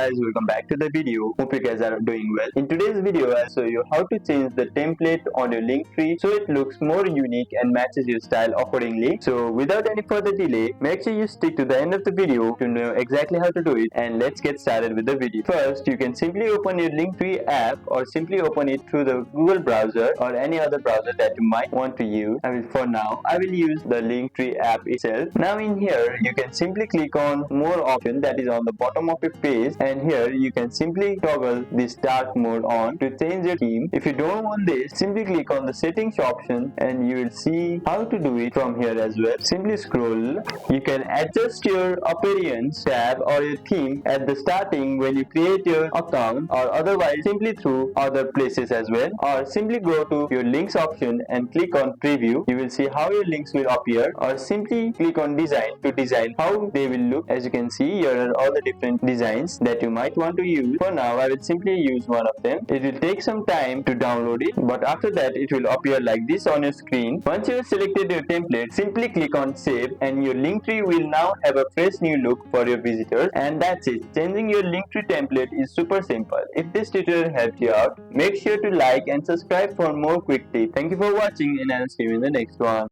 guys, welcome back to the video. Hope you guys are doing well. In today's video, I'll show you how to change the template on your link tree so it looks more unique and matches your style accordingly. So without any further delay, make sure you stick to the end of the video to know exactly how to do it, and let's get started with the video. First, you can simply open your Linktree app or simply open it through the Google browser or any other browser that you might want to use. For now, I will use the Linktree app itself. Now in here, you can simply click on more option that is on the bottom of your page, and here you can simply toggle this dark mode on to change your theme. If you don't want this, simply click on the settings option and you will see how to do it from here as well. Simply scroll. You can adjust your appearance tab or your theme at the starting when you create your account, or otherwise simply through other places as well, or simply go to your links option and click on preview. You will see how your links will appear, or simply click on design to design how they will look. As you can see, here are all the different designs that you might want to use. For now, I will simply use one of them. It will take some time to download it, but after that it will appear like this on your screen. Once you have selected your template, simply click on save and your link tree will now have a fresh new look for your visitors. And that's it. Changing your link tree template is super simple. If this tutorial helped you out, make sure to like and subscribe for more quick tips. Thank you for watching, and I'll see you in the next one.